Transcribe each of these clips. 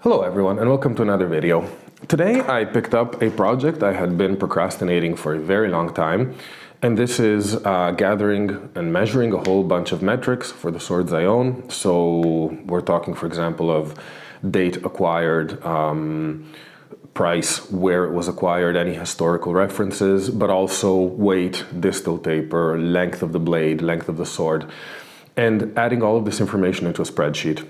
Hello everyone and welcome to another video. Today I picked up a project I had been procrastinating for a very long time, and this is gathering and measuring a whole bunch of metrics for the swords I own. So we're talking, for example, of date acquired, price, where it was acquired, any historical references, but also weight, distal taper, length of the blade, length of the sword, and adding all of this information into a spreadsheet.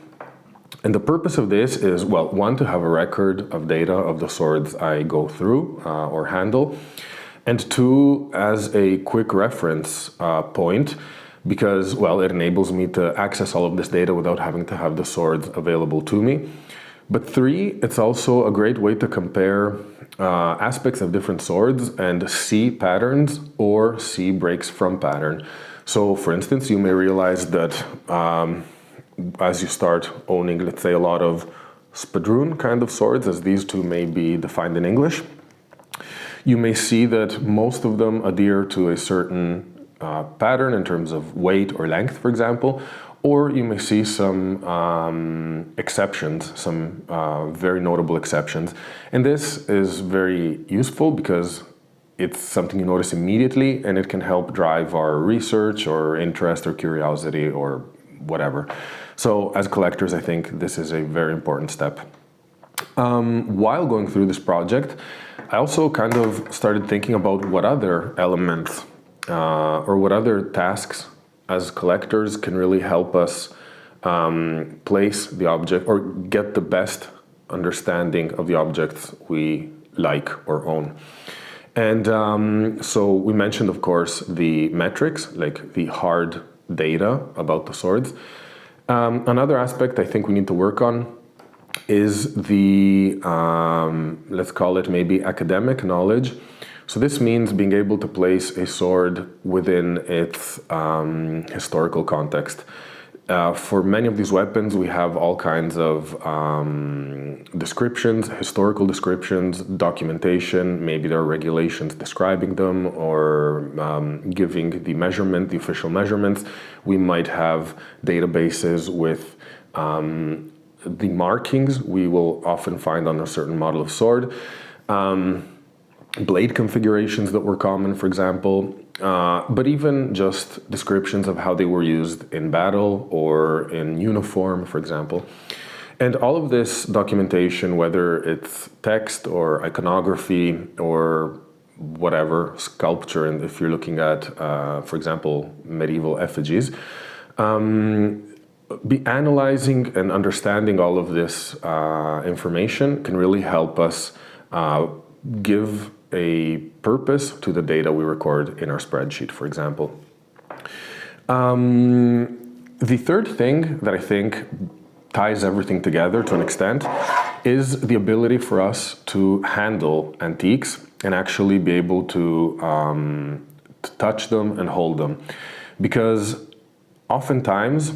And the purpose of this is, well, one, to have a record of data of the swords I go through or handle, and two, as a quick reference point, because, well, it enables me to access all of this data without having to have the swords available to me. But three, it's also a great way to compare aspects of different swords and see patterns or see breaks from pattern. So, for instance, you may realize that as you start owning, let's say, a lot of spadroon kind of swords, as these two may be defined in English, you may see that most of them adhere to a certain pattern in terms of weight or length, for example, or you may see some exceptions, some very notable exceptions. And this is very useful because it's something you notice immediately, and it can help drive our research or interest or curiosity or whatever. So as collectors, I think this is a very important step. While going through this project, I also kind of started thinking about what other elements or what other tasks as collectors can really help us place the object or get the best understanding of the objects we like or own. And so we mentioned, of course, the metrics, like the hard data about the swords. Another aspect I think we need to work on is the, let's call it maybe academic knowledge. So this means being able to place a sword within its historical context. For many of these weapons, we have all kinds of descriptions, historical descriptions, documentation. Maybe there are regulations describing them or giving the measurement, the official measurements. We might have databases with the markings we will often find on a certain model of sword. Blade configurations that were common, for example, but even just descriptions of how they were used in battle or in uniform, for example. And all of this documentation, whether it's text or iconography or whatever, sculpture, and if you're looking at, for example, medieval effigies, be analyzing and understanding all of this information can really help us give a purpose to the data we record in our spreadsheet, for example. The third thing that I think ties everything together to an extent is the ability for us to handle antiques and actually be able to touch them and hold them. Because oftentimes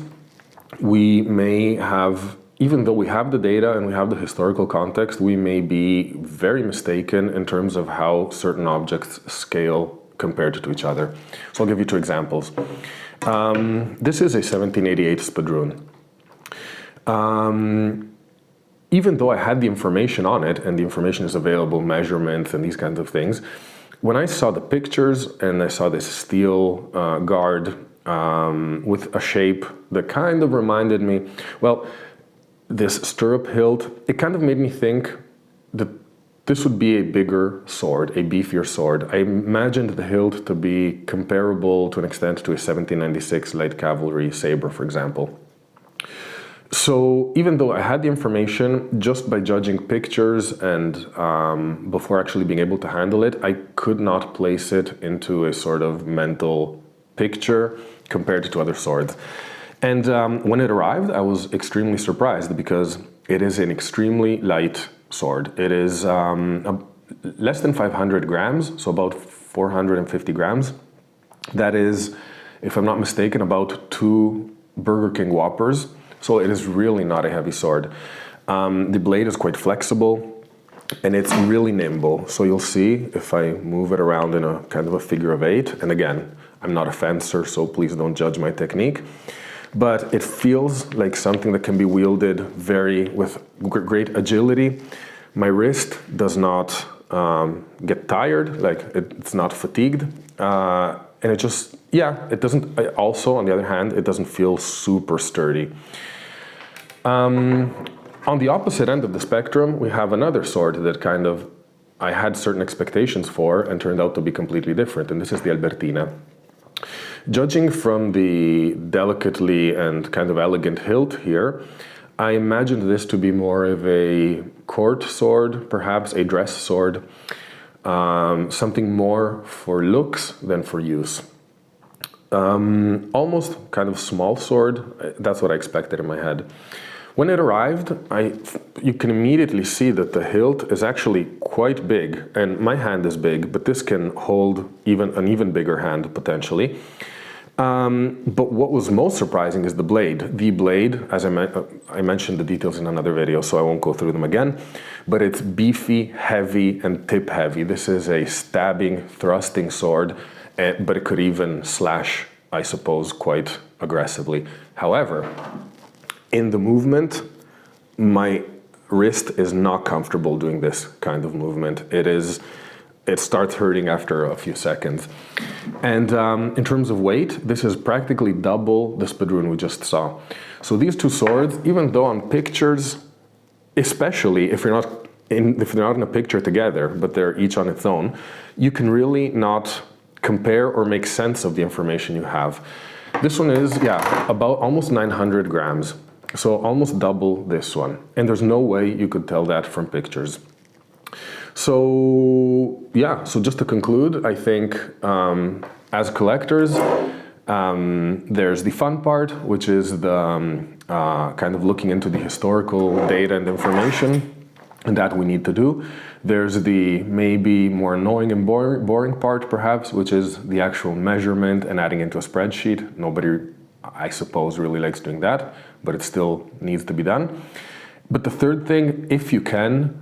we may have, even though we have the data and we have the historical context, we may be very mistaken in terms of how certain objects scale compared to each other. So I'll give you two examples. This is a 1788 spadroon. Even though I had the information on it, and the information is available, measurements and these kinds of things, when I saw the pictures and I saw this steel guard with a shape that kind of reminded me, well, this stirrup hilt, it kind of made me think that this would be a bigger sword, a beefier sword. I imagined the hilt to be comparable to an extent to a 1796 light cavalry saber, for example. So even though I had the information, just by judging pictures and before actually being able to handle it, I could not place it into a sort of mental picture compared to other swords. And when it arrived, I was extremely surprised because it is an extremely light sword. It is less than 500 grams, so about 450 grams. That is, if I'm not mistaken, about 2 Burger King Whoppers. So it is really not a heavy sword. The blade is quite flexible and it's really nimble. So you'll see if I move it around in a kind of a figure of 8, and again, I'm not a fencer, so please don't judge my technique. but it feels like something that can be wielded with great agility. My wrist does not get tired, like it's not fatigued, and it just, yeah, it doesn't, also on the other hand, it doesn't feel super sturdy. On the opposite end of the spectrum, we have another sword that kind of I had certain expectations for and turned out to be completely different, and this is the Albertina. Judging from the delicately and kind of elegant hilt here, I imagined this to be more of a court sword, perhaps a dress sword, something more for looks than for use. Almost kind of small sword, that's what I expected in my head. When it arrived, you can immediately see that the hilt is actually quite big, and my hand is big, but this can hold an even bigger hand potentially. But what was most surprising is the blade. The blade, as I mentioned the details in another video, so I won't go through them again, but it's beefy, heavy, and tip heavy. This is a stabbing, thrusting sword, but it could even slash, I suppose, quite aggressively. However, in the movement, my wrist is not comfortable doing this kind of movement. It starts hurting after a few seconds. And in terms of weight, this is practically double the spadroon we just saw. So these two swords, even though on pictures, especially if they're not in a picture together, but they're each on its own, you can really not compare or make sense of the information you have. This one is, yeah, about almost 900 grams. So almost double this one. And there's no way you could tell that from pictures. So yeah, so just to conclude, I think as collectors, there's the fun part, which is the kind of looking into the historical data and information, and that we need to do. There's the maybe more annoying and boring part perhaps, which is the actual measurement and adding into a spreadsheet. Nobody, I suppose, really likes doing that, but it still needs to be done. But the third thing, if you can,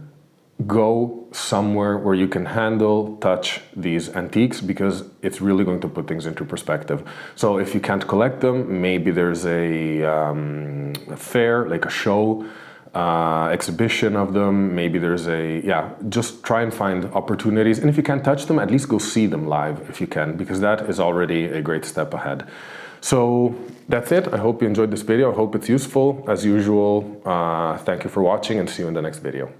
go somewhere where you can handle, touch these antiques, because it's really going to put things into perspective. So if you can't collect them, maybe there's a fair, like a show, exhibition of them. Maybe there's just try and find opportunities. And if you can't touch them, at least go see them live if you can, because that is already a great step ahead. So that's it. I hope you enjoyed this video. I hope it's useful. As usual, thank you for watching and see you in the next video.